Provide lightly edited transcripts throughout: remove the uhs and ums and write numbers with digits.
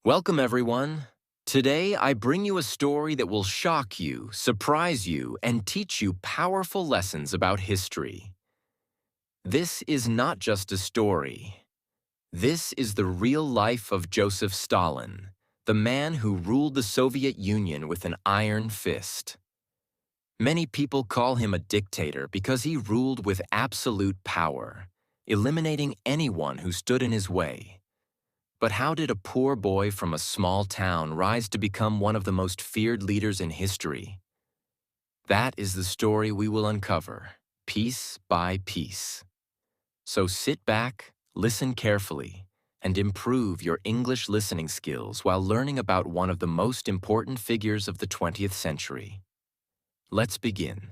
Welcome, everyone. Today, I bring you a story that will shock you, surprise you, and teach you powerful lessons about history. This is not just a story. This is the real life of Joseph Stalin, the man who ruled the Soviet Union with an iron fist. Many people call him a dictator because he ruled with absolute power, eliminating anyone who stood in his way. But how did a poor boy from a small town rise to become one of the most feared leaders in history? That is the story we will uncover, piece by piece. So sit back, listen carefully, and improve your English listening skills while learning about one of the most important figures of the 20th century. Let's begin.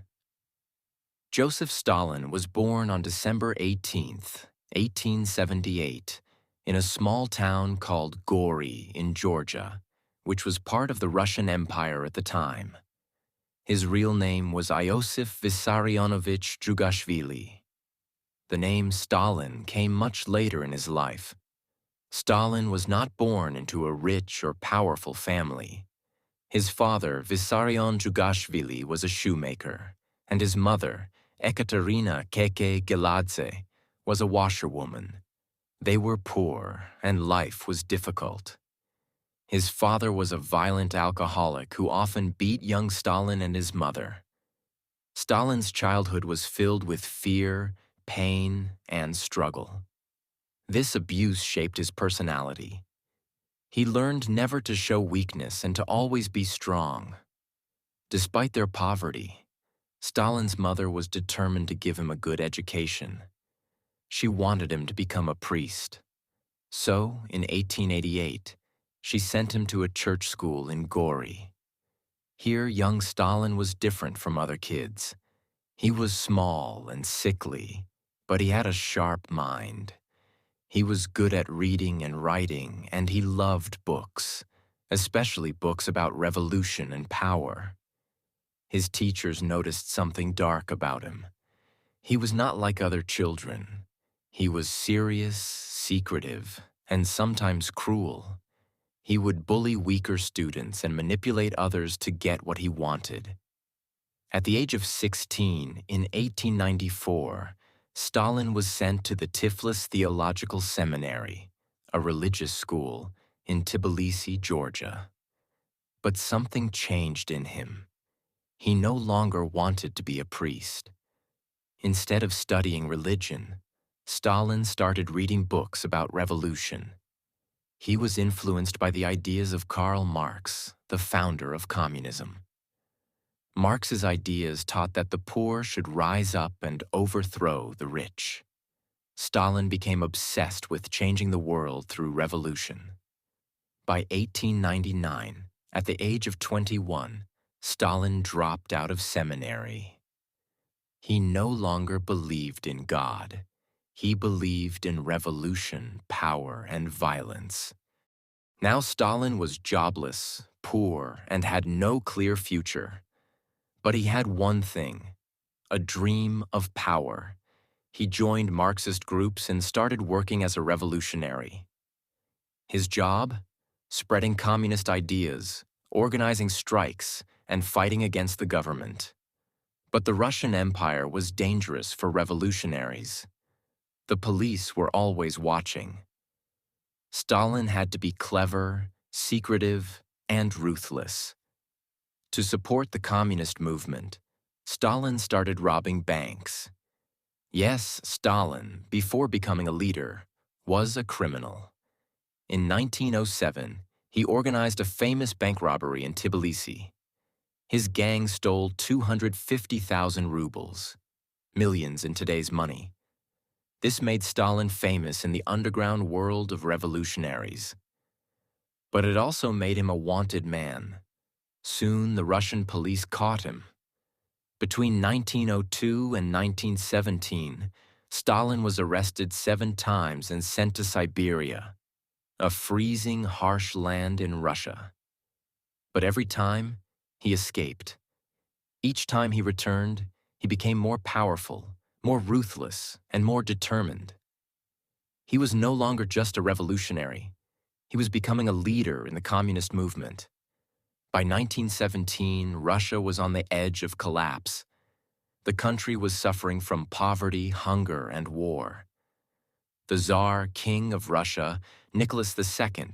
Joseph Stalin was born on December 18, 1878, in a small town called Gori in Georgia, which was part of the Russian Empire at the time. His real name was Iosif Vissarionovich Djugashvili. The name Stalin came much later in his life. Stalin was not born into a rich or powerful family. His father, Vissarion Djugashvili, was a shoemaker, and his mother, Ekaterina Keke Geladze, was a washerwoman. They were poor, and life was difficult. His father was a violent alcoholic who often beat young Stalin and his mother. Stalin's childhood was filled with fear, pain, and struggle. This abuse shaped his personality. He learned never to show weakness and to always be strong. Despite their poverty, Stalin's mother was determined to give him a good education. She wanted him to become a priest. So, in 1888, she sent him to a church school in Gori. Here, young Stalin was different from other kids. He was small and sickly, but he had a sharp mind. He was good at reading and writing, and he loved books, especially books about revolution and power. His teachers noticed something dark about him. He was not like other children. He was serious, secretive, and sometimes cruel. He would bully weaker students and manipulate others to get what he wanted. At the age of 16, in 1894, Stalin was sent to the Tiflis Theological Seminary, a religious school, in Tbilisi, Georgia. But something changed in him. He no longer wanted to be a priest. Instead of studying religion, Stalin started reading books about revolution. He was influenced by the ideas of Karl Marx, the founder of communism. Marx's ideas taught that the poor should rise up and overthrow the rich. Stalin became obsessed with changing the world through revolution. By 1899, at the age of 21, Stalin dropped out of seminary. He no longer believed in God. He believed in revolution, power, and violence. Now Stalin was jobless, poor, and had no clear future. But he had one thing, a dream of power. He joined Marxist groups and started working as a revolutionary. His job? Spreading communist ideas, organizing strikes, and fighting against the government. But the Russian Empire was dangerous for revolutionaries. The police were always watching. Stalin had to be clever, secretive, and ruthless. To support the communist movement, Stalin started robbing banks. Yes, Stalin, before becoming a leader, was a criminal. In 1907, he organized a famous bank robbery in Tbilisi. His gang stole 250,000 rubles, millions in today's money. This made Stalin famous in the underground world of revolutionaries. But it also made him a wanted man. Soon the Russian police caught him. Between 1902 and 1917, Stalin was arrested 7 times and sent to Siberia, a freezing, harsh land in Russia. But every time, he escaped. Each time he returned, he became more powerful, more ruthless, and more determined. He was no longer just a revolutionary. He was becoming a leader in the communist movement. By 1917, Russia was on the edge of collapse. The country was suffering from poverty, hunger, and war. The Tsar King of Russia, Nicholas II,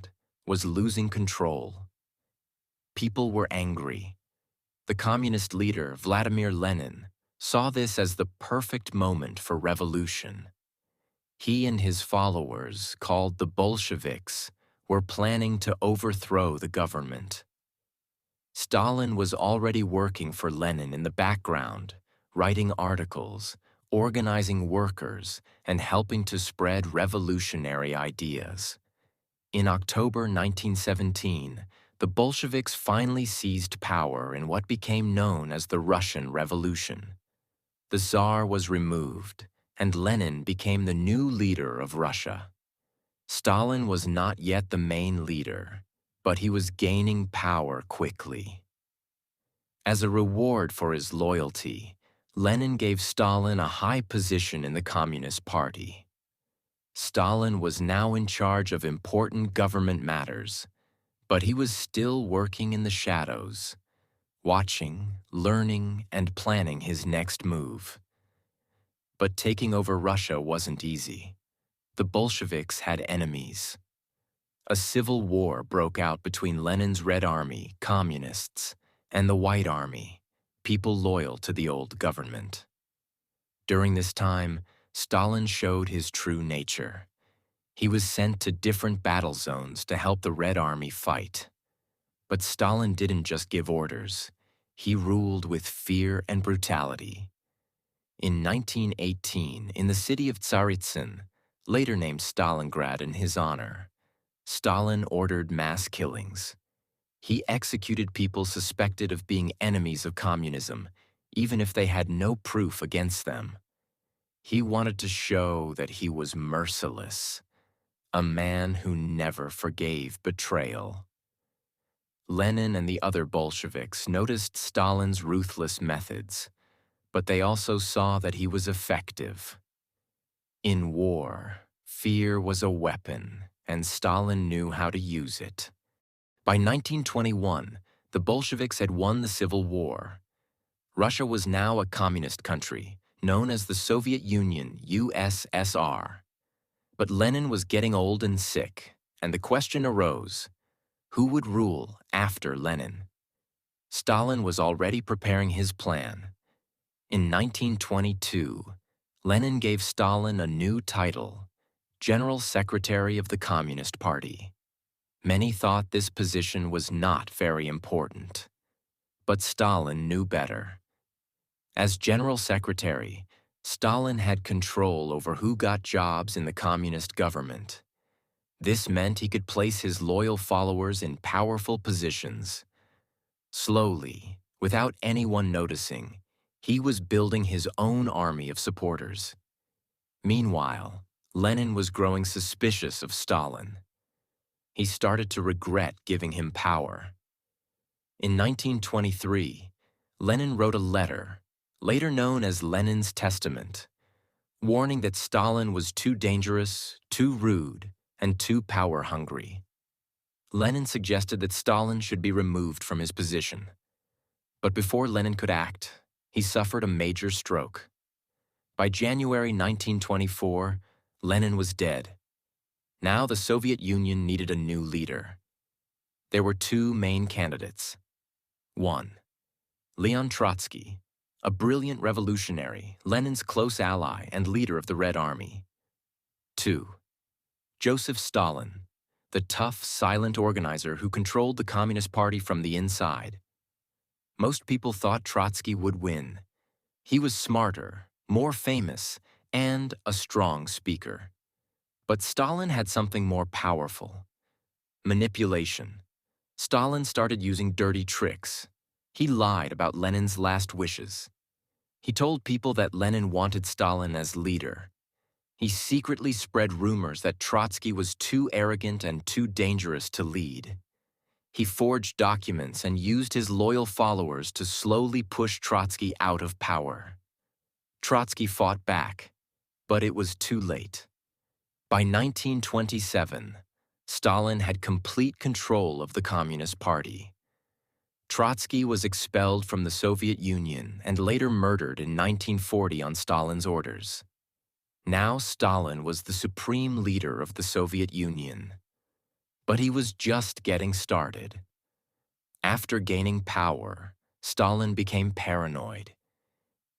was losing control. People were angry. The communist leader, Vladimir Lenin, saw this as the perfect moment for revolution. He and his followers, called the Bolsheviks, were planning to overthrow the government. Stalin was already working for Lenin in the background, writing articles, organizing workers, and helping to spread revolutionary ideas. In October 1917, the Bolsheviks finally seized power in what became known as the Russian Revolution. The Tsar was removed, and Lenin became the new leader of Russia. Stalin was not yet the main leader, but he was gaining power quickly. As a reward for his loyalty, Lenin gave Stalin a high position in the Communist Party. Stalin was now in charge of important government matters, but he was still working in the shadows, watching, learning, and planning his next move. But taking over Russia wasn't easy. The Bolsheviks had enemies. A civil war broke out between Lenin's Red Army, communists, and the White Army, people loyal to the old government. During this time, Stalin showed his true nature. He was sent to different battle zones to help the Red Army fight. But Stalin didn't just give orders. He ruled with fear and brutality. In 1918, in the city of Tsaritsyn, later named Stalingrad in his honor, Stalin ordered mass killings. He executed people suspected of being enemies of communism, even if they had no proof against them. He wanted to show that he was merciless, a man who never forgave betrayal. Lenin and the other Bolsheviks noticed Stalin's ruthless methods, but they also saw that he was effective. In war, fear was a weapon, and Stalin knew how to use it. By 1921, the Bolsheviks had won the Civil War. Russia was now a communist country, known as the Soviet Union, USSR. But Lenin was getting old and sick, and the question arose, who would rule after Lenin? Stalin was already preparing his plan. In 1922, Lenin gave Stalin a new title, General Secretary of the Communist Party. Many thought this position was not very important. But Stalin knew better. As General Secretary, Stalin had control over who got jobs in the communist government. This meant he could place his loyal followers in powerful positions. Slowly, without anyone noticing, he was building his own army of supporters. Meanwhile, Lenin was growing suspicious of Stalin. He started to regret giving him power. In 1923, Lenin wrote a letter, later known as Lenin's Testament, warning that Stalin was too dangerous, too rude, and too power-hungry. Lenin suggested that Stalin should be removed from his position. But before Lenin could act, he suffered a major stroke. By January 1924, Lenin was dead. Now the Soviet Union needed a new leader. There were two main candidates. 1. Leon Trotsky, a brilliant revolutionary, Lenin's close ally and leader of the Red Army. 2. Joseph Stalin, the tough, silent organizer who controlled the Communist Party from the inside. Most people thought Trotsky would win. He was smarter, more famous, and a strong speaker. But Stalin had something more powerful: manipulation. Stalin started using dirty tricks. He lied about Lenin's last wishes. He told people that Lenin wanted Stalin as leader. He secretly spread rumors that Trotsky was too arrogant and too dangerous to lead. He forged documents and used his loyal followers to slowly push Trotsky out of power. Trotsky fought back, but it was too late. By 1927, Stalin had complete control of the Communist Party. Trotsky was expelled from the Soviet Union and later murdered in 1940 on Stalin's orders. Now Stalin was the supreme leader of the Soviet Union. But he was just getting started. After gaining power, Stalin became paranoid.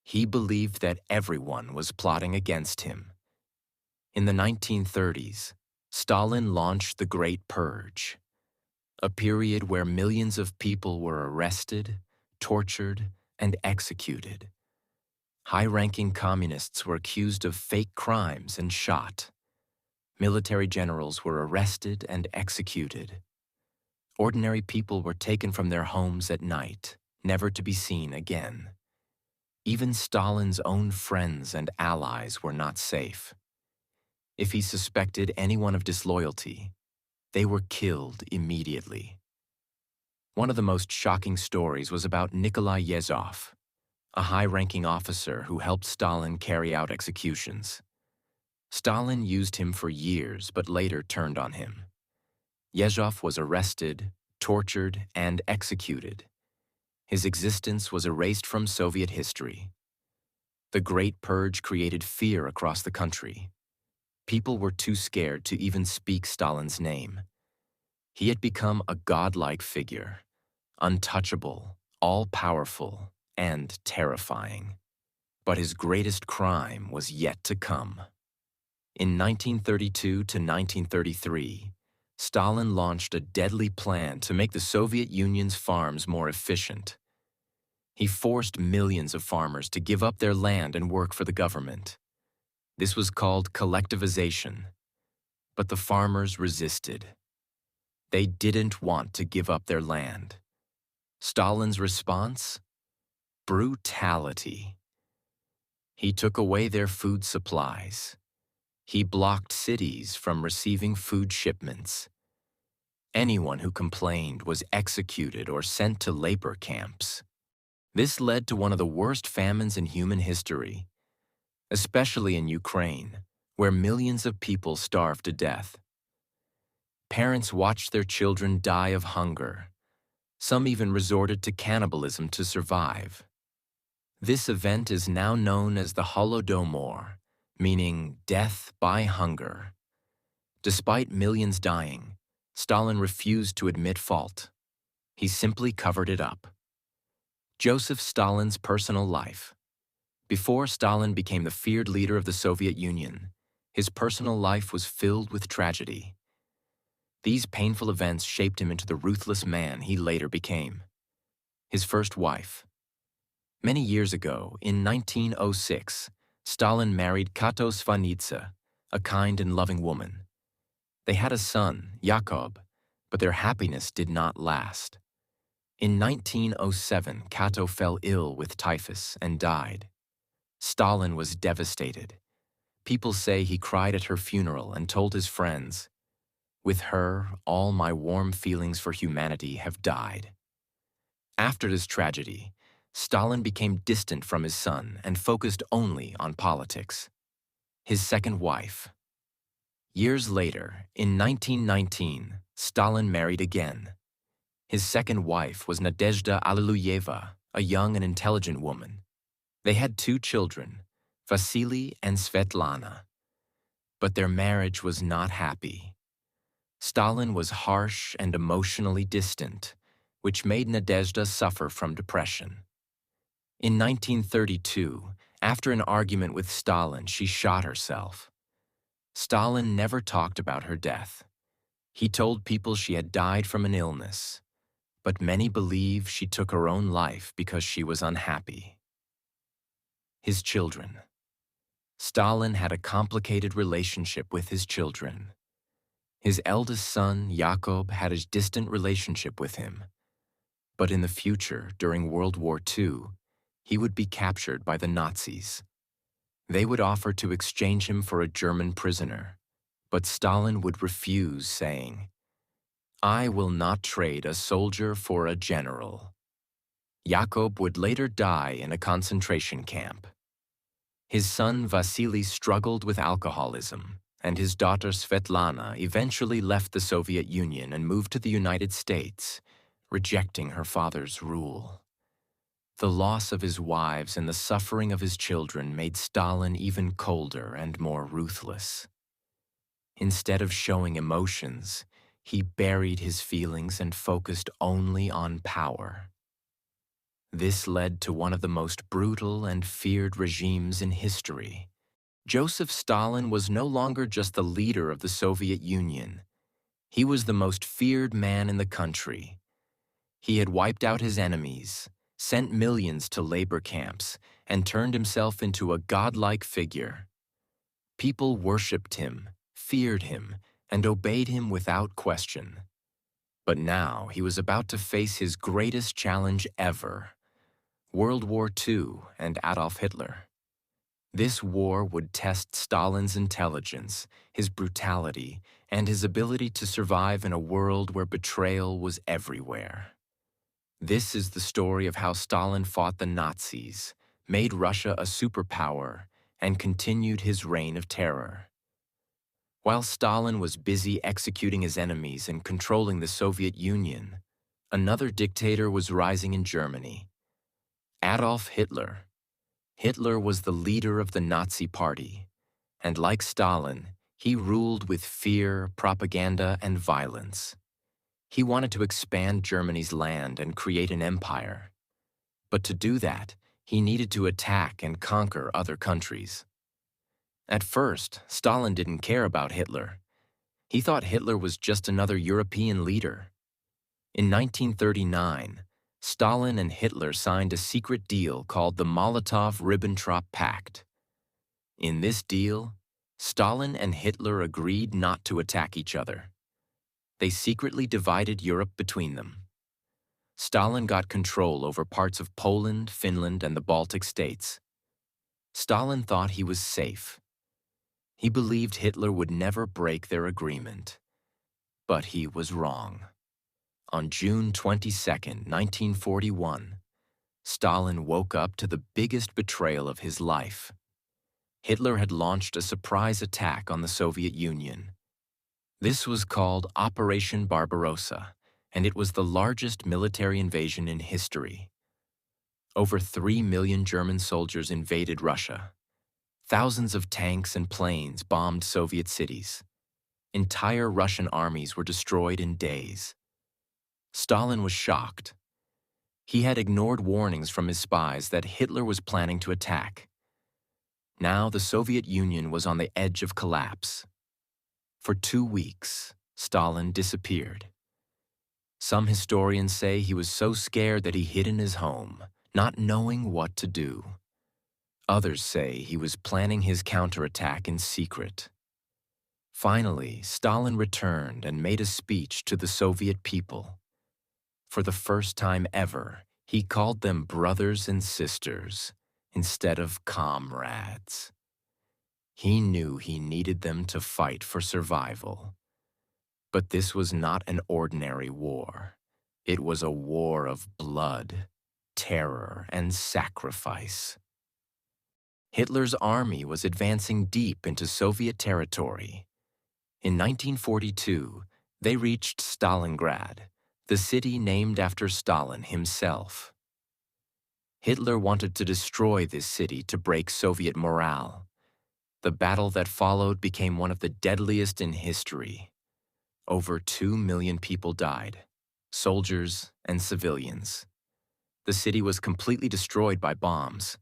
He believed that everyone was plotting against him. In the 1930s, Stalin launched the Great Purge, a period where millions of people were arrested, tortured, and executed. High-ranking communists were accused of fake crimes and shot. Military generals were arrested and executed. Ordinary people were taken from their homes at night, never to be seen again. Even Stalin's own friends and allies were not safe. If he suspected anyone of disloyalty, they were killed immediately. One of the most shocking stories was about Nikolai Yezhov, a high-ranking officer who helped Stalin carry out executions. Stalin used him for years, but later turned on him. Yezhov was arrested, tortured, and executed. His existence was erased from Soviet history. The Great Purge created fear across the country. People were too scared to even speak Stalin's name. He had become a godlike figure, untouchable, all-powerful, and terrifying. But his greatest crime was yet to come. In 1932 to 1933, Stalin launched a deadly plan to make the Soviet Union's farms more efficient. He forced millions of farmers to give up their land and work for the government. This was called collectivization. But the farmers resisted. They didn't want to give up their land. Stalin's response? Brutality. He took away their food supplies. He blocked cities from receiving food shipments. Anyone who complained was executed or sent to labor camps. This led to one of the worst famines in human history, especially in Ukraine, where millions of people starved to death. Parents watched their children die of hunger. Some even resorted to cannibalism to survive. This event is now known as the Holodomor, meaning death by hunger. Despite millions dying, Stalin refused to admit fault. He simply covered it up. Joseph Stalin's personal life. Before Stalin became the feared leader of the Soviet Union, his personal life was filled with tragedy. These painful events shaped him into the ruthless man he later became. His first wife. Many years ago, in 1906, Stalin married Kato Svanitsa, a kind and loving woman. They had a son, Jakob, but their happiness did not last. In 1907, Kato fell ill with typhus and died. Stalin was devastated. People say he cried at her funeral and told his friends, "With her, all my warm feelings for humanity have died." After this tragedy, Stalin became distant from his son and focused only on politics. His second wife. Years later, in 1919, Stalin married again. His second wife was Nadezhda Alliluyeva, a young and intelligent woman. They had 2 children, Vasily and Svetlana. But their marriage was not happy. Stalin was harsh and emotionally distant, which made Nadezhda suffer from depression. In 1932, after an argument with Stalin, she shot herself. Stalin never talked about her death. He told people she had died from an illness, but many believe she took her own life because she was unhappy. His children. Stalin had a complicated relationship with his children. His eldest son, Jakob, had a distant relationship with him. But in the future, during World War II, he would be captured by the Nazis. They would offer to exchange him for a German prisoner, but Stalin would refuse, saying, "I will not trade a soldier for a general." Jakob would later die in a concentration camp. His son Vasily struggled with alcoholism and his daughter Svetlana eventually left the Soviet Union and moved to the United States, rejecting her father's rule. The loss of his wives and the suffering of his children made Stalin even colder and more ruthless. Instead of showing emotions, he buried his feelings and focused only on power. This led to one of the most brutal and feared regimes in history. Joseph Stalin was no longer just the leader of the Soviet Union. He was the most feared man in the country. He had wiped out his enemies, sent millions to labor camps, and turned himself into a godlike figure. People worshipped him, feared him, and obeyed him without question. But now he was about to face his greatest challenge ever: World War II and Adolf Hitler. This war would test Stalin's intelligence, his brutality, and his ability to survive in a world where betrayal was everywhere. This is the story of how Stalin fought the Nazis, made Russia a superpower, and continued his reign of terror. While Stalin was busy executing his enemies and controlling the Soviet Union, another dictator was rising in Germany: Adolf Hitler. Hitler was the leader of the Nazi Party, and like Stalin, he ruled with fear, propaganda, and violence. He wanted to expand Germany's land and create an empire. But to do that, he needed to attack and conquer other countries. At first, Stalin didn't care about Hitler. He thought Hitler was just another European leader. In 1939, Stalin and Hitler signed a secret deal called the Molotov-Ribbentrop Pact. In this deal, Stalin and Hitler agreed not to attack each other. They secretly divided Europe between them. Stalin got control over parts of Poland, Finland, and the Baltic states. Stalin thought he was safe. He believed Hitler would never break their agreement. But he was wrong. On June 22, 1941, Stalin woke up to the biggest betrayal of his life. Hitler had launched a surprise attack on the Soviet Union. This was called Operation Barbarossa, and it was the largest military invasion in history. Over 3 million German soldiers invaded Russia. Thousands of tanks and planes bombed Soviet cities. Entire Russian armies were destroyed in days. Stalin was shocked. He had ignored warnings from his spies that Hitler was planning to attack. Now the Soviet Union was on the edge of collapse. For 2 weeks, Stalin disappeared. Some historians say he was so scared that he hid in his home, not knowing what to do. Others say he was planning his counterattack in secret. Finally, Stalin returned and made a speech to the Soviet people. For the first time ever, he called them brothers and sisters instead of comrades. He knew he needed them to fight for survival. But this was not an ordinary war. It was a war of blood, terror, and sacrifice. Hitler's army was advancing deep into Soviet territory. In 1942, they reached Stalingrad, the city named after Stalin himself. Hitler wanted to destroy this city to break Soviet morale. The battle that followed became one of the deadliest in history. Over 2 million people died, soldiers and civilians. The city was completely destroyed by bombs.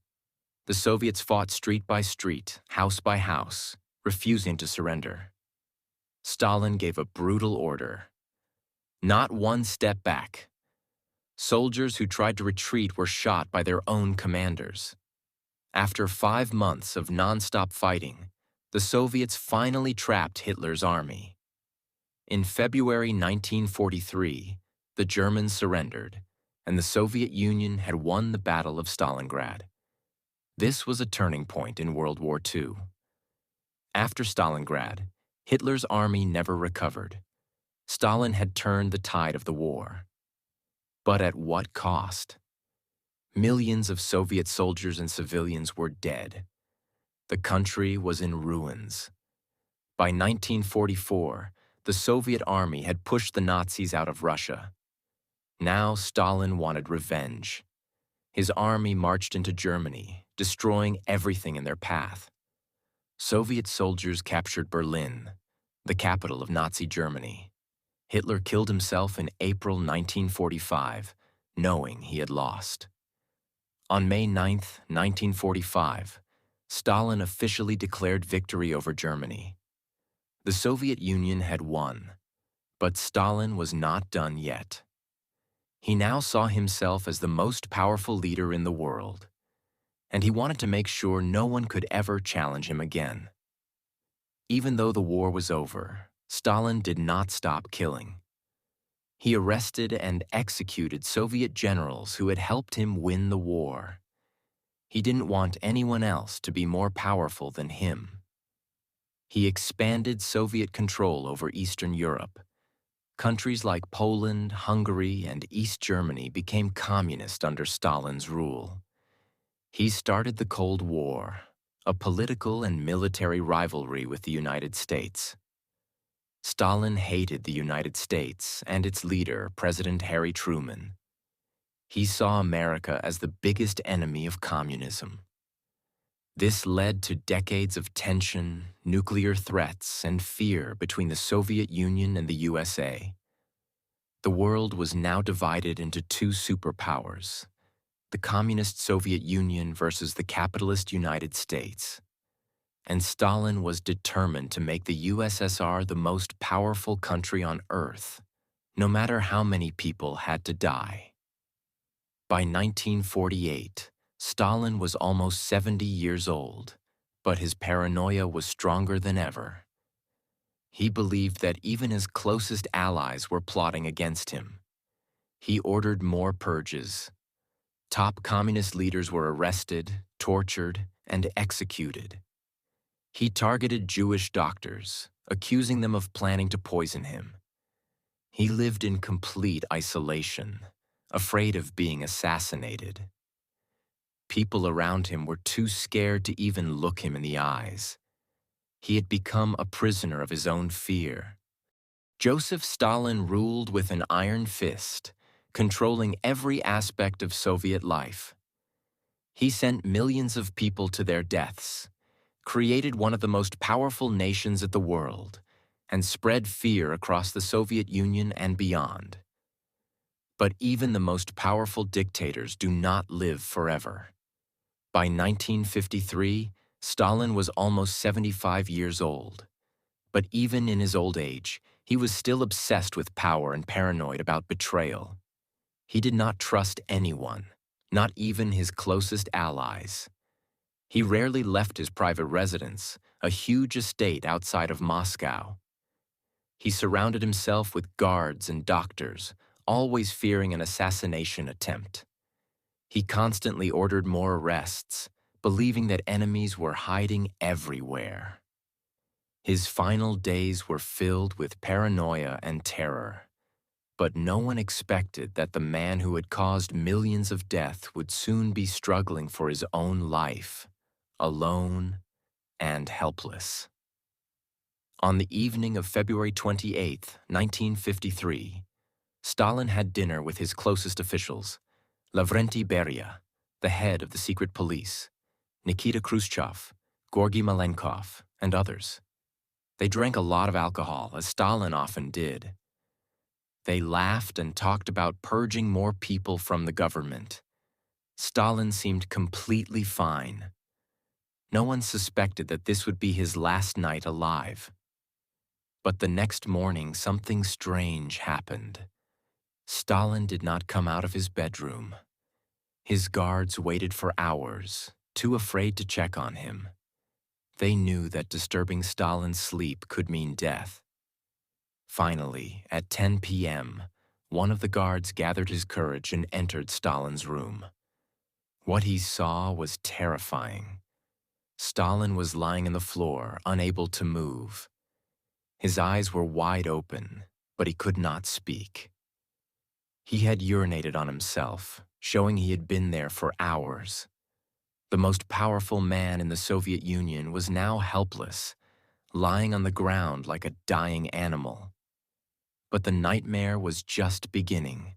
The Soviets fought street by street, house by house, refusing to surrender. Stalin gave a brutal order: not one step back. Soldiers who tried to retreat were shot by their own commanders. After 5 months of non-stop fighting, the Soviets finally trapped Hitler's army. In February 1943, the Germans surrendered, and the Soviet Union had won the Battle of Stalingrad. This was a turning point in World War II. After Stalingrad, Hitler's army never recovered. Stalin had turned the tide of the war. But at what cost? Millions of Soviet soldiers and civilians were dead. The country was in ruins. By 1944, the Soviet army had pushed the Nazis out of Russia. Now Stalin wanted revenge. His army marched into Germany, destroying everything in their path. Soviet soldiers captured Berlin, the capital of Nazi Germany. Hitler killed himself in April 1945, knowing he had lost. On May 9, 1945, Stalin officially declared victory over Germany. The Soviet Union had won, but Stalin was not done yet. He now saw himself as the most powerful leader in the world, and he wanted to make sure no one could ever challenge him again. Even though the war was over, Stalin did not stop killing. He arrested and executed Soviet generals who had helped him win the war. He didn't want anyone else to be more powerful than him. He expanded Soviet control over Eastern Europe. Countries like Poland, Hungary, and East Germany became communist under Stalin's rule. He started the Cold War, a political and military rivalry with the United States. Stalin hated the United States and its leader, President Harry Truman. He saw America as the biggest enemy of communism. This led to decades of tension, nuclear threats, and fear between the Soviet Union and the USA. The world was now divided into two superpowers, the Communist Soviet Union versus the capitalist United States. And Stalin was determined to make the USSR the most powerful country on Earth, no matter how many people had to die. By 1948, Stalin was almost 70 years old, but his paranoia was stronger than ever. He believed that even his closest allies were plotting against him. He ordered more purges. Top communist leaders were arrested, tortured, and executed. He targeted Jewish doctors, accusing them of planning to poison him. He lived in complete isolation, afraid of being assassinated. People around him were too scared to even look him in the eyes. He had become a prisoner of his own fear. Joseph Stalin ruled with an iron fist, controlling every aspect of Soviet life. He sent millions of people to their deaths, created one of the most powerful nations of the world, and spread fear across the Soviet Union and beyond. But even the most powerful dictators do not live forever. By 1953, Stalin was almost 75 years old. But even in his old age, he was still obsessed with power and paranoid about betrayal. He did not trust anyone, not even his closest allies. He rarely left his private residence, a huge estate outside of Moscow. He surrounded himself with guards and doctors, always fearing an assassination attempt. He constantly ordered more arrests, believing that enemies were hiding everywhere. His final days were filled with paranoia and terror. But no one expected that the man who had caused millions of deaths would soon be struggling for his own life, alone and helpless. On the evening of February 28, 1953, Stalin had dinner with his closest officials, Lavrenti Beria, the head of the secret police, Nikita Khrushchev, Georgy Malenkov, and others. They drank a lot of alcohol, as Stalin often did. They laughed and talked about purging more people from the government. Stalin seemed completely fine. No one suspected that this would be his last night alive. But the next morning, something strange happened. Stalin did not come out of his bedroom. His guards waited for hours, too afraid to check on him. They knew that disturbing Stalin's sleep could mean death. Finally, at 10 p.m., one of the guards gathered his courage and entered Stalin's room. What he saw was terrifying. Stalin was lying on the floor, unable to move. His eyes were wide open, but he could not speak. He had urinated on himself, showing he had been there for hours. The most powerful man in the Soviet Union was now helpless, lying on the ground like a dying animal. But the nightmare was just beginning.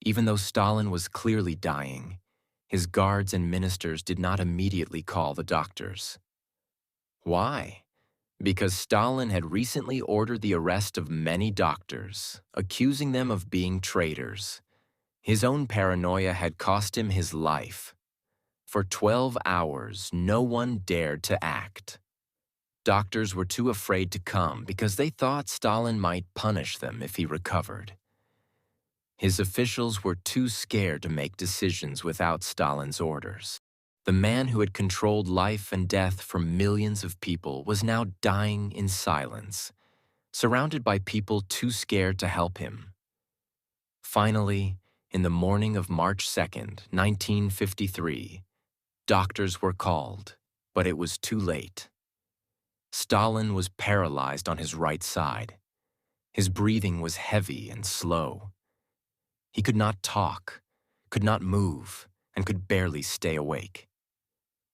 Even though Stalin was clearly dying, his guards and ministers did not immediately call the doctors. Why? Because Stalin had recently ordered the arrest of many doctors, accusing them of being traitors. His own paranoia had cost him his life. For 12 hours, no one dared to act. Doctors were too afraid to come because they thought Stalin might punish them if he recovered. His officials were too scared to make decisions without Stalin's orders. The man who had controlled life and death for millions of people was now dying in silence, surrounded by people too scared to help him. Finally, in the morning of March 2nd, 1953, doctors were called, but it was too late. Stalin was paralyzed on his right side. His breathing was heavy and slow. He could not talk, could not move, and could barely stay awake.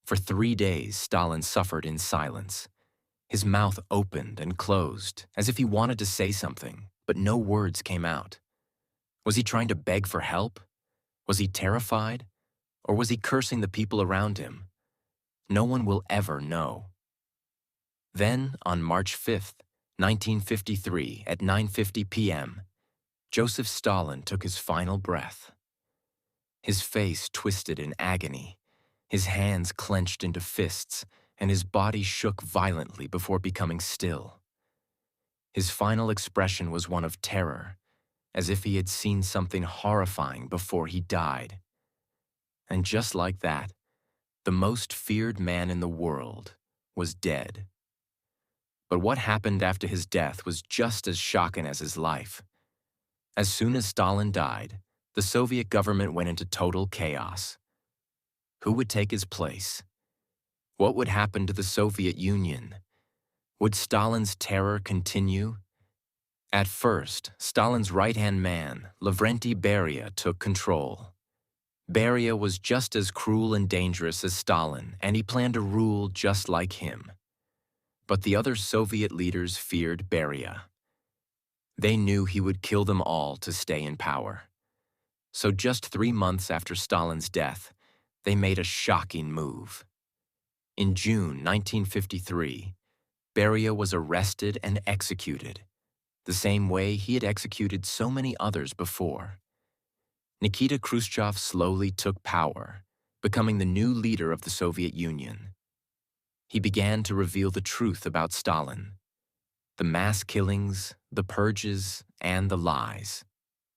For 3 days, Stalin suffered in silence. His mouth opened and closed, as if he wanted to say something, but no words came out. Was he trying to beg for help? Was he terrified? Or was he cursing the people around him? No one will ever know. Then, on March 5th, 1953, at 9:50 p.m., Joseph Stalin took his final breath. His face twisted in agony, his hands clenched into fists, and his body shook violently before becoming still. His final expression was one of terror, as if he had seen something horrifying before he died. And just like that, the most feared man in the world was dead. But what happened after his death was just as shocking as his life. As soon as Stalin died, the Soviet government went into total chaos. Who would take his place? What would happen to the Soviet Union? Would Stalin's terror continue? At first, Stalin's right-hand man, Lavrenti Beria, took control. Beria was just as cruel and dangerous as Stalin, and he planned to rule just like him. But the other Soviet leaders feared Beria. They knew he would kill them all to stay in power. So just 3 months after Stalin's death, they made a shocking move. In June 1953, Beria was arrested and executed, the same way he had executed so many others before. Nikita Khrushchev slowly took power, becoming the new leader of the Soviet Union. He began to reveal the truth about Stalin, the mass killings, the purges, and the lies.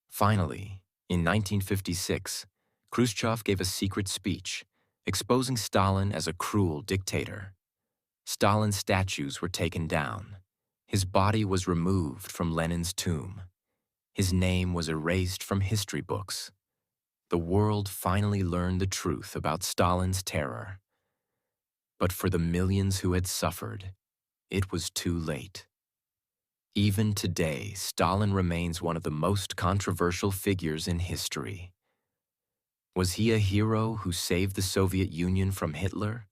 Finally, in 1956, Khrushchev gave a secret speech, exposing Stalin as a cruel dictator. Stalin's statues were taken down. His body was removed from Lenin's tomb. His name was erased from history books. The world finally learned the truth about Stalin's terror. But for the millions who had suffered, it was too late. Even today, Stalin remains one of the most controversial figures in history. Was he a hero who saved the Soviet Union from Hitler?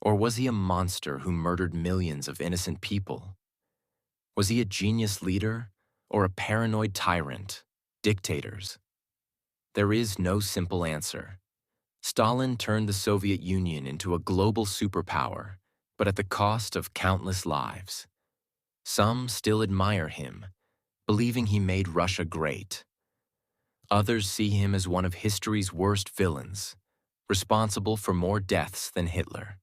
Or was he a monster who murdered millions of innocent people? Was he a genius leader or a paranoid tyrant, dictators? There is no simple answer. Stalin turned the Soviet Union into a global superpower, but at the cost of countless lives. Some still admire him, believing he made Russia great. Others see him as one of history's worst villains, responsible for more deaths than Hitler.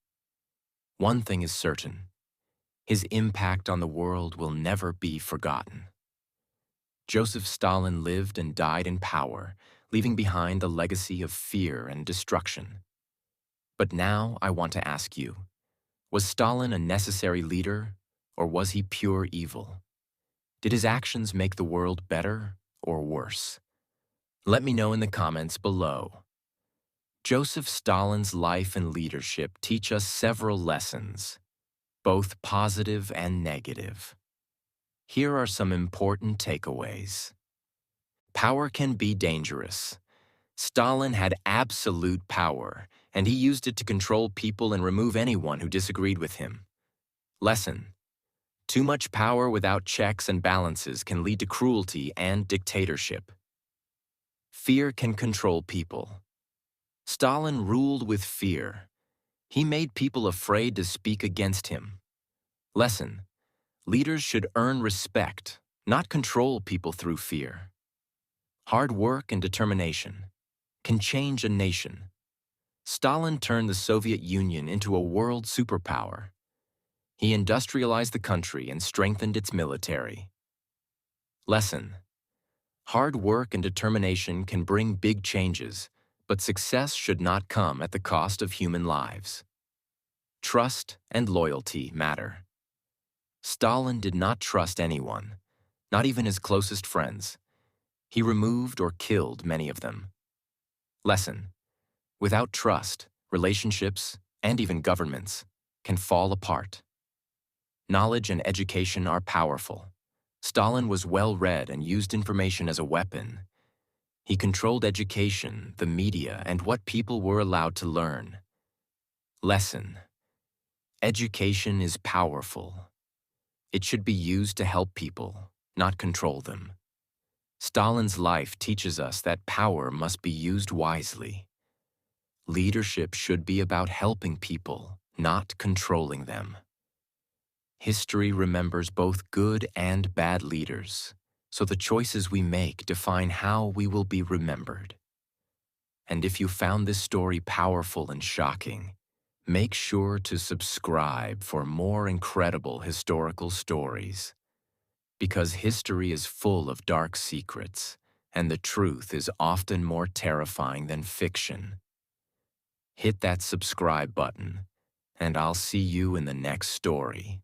One thing is certain: his impact on the world will never be forgotten. Joseph Stalin lived and died in power, leaving behind a legacy of fear and destruction. But now I want to ask you, was Stalin a necessary leader, or was he pure evil? Did his actions make the world better or worse? Let me know in the comments below. Joseph Stalin's life and leadership teach us several lessons, both positive and negative. Here are some important takeaways. Power can be dangerous. Stalin had absolute power, and he used it to control people and remove anyone who disagreed with him. Lesson: too much power without checks and balances can lead to cruelty and dictatorship. Fear can control people. Stalin ruled with fear. He made people afraid to speak against him. Lesson: leaders should earn respect, not control people through fear. Hard work and determination can change a nation. Stalin turned the Soviet Union into a world superpower. He industrialized the country and strengthened its military. Lesson: hard work and determination can bring big changes, but success should not come at the cost of human lives. Trust and loyalty matter. Stalin did not trust anyone, not even his closest friends. He removed or killed many of them. Lesson: without trust, relationships, and even governments can fall apart. Knowledge and education are powerful. Stalin was well-read and used information as a weapon. He controlled education, the media, and what people were allowed to learn. Lesson: education is powerful. It should be used to help people, not control them. Stalin's life teaches us that power must be used wisely. Leadership should be about helping people, not controlling them. History remembers both good and bad leaders, so the choices we make define how we will be remembered. And if you found this story powerful and shocking, make sure to subscribe for more incredible historical stories. Because history is full of dark secrets, and the truth is often more terrifying than fiction. Hit that subscribe button, and I'll see you in the next story.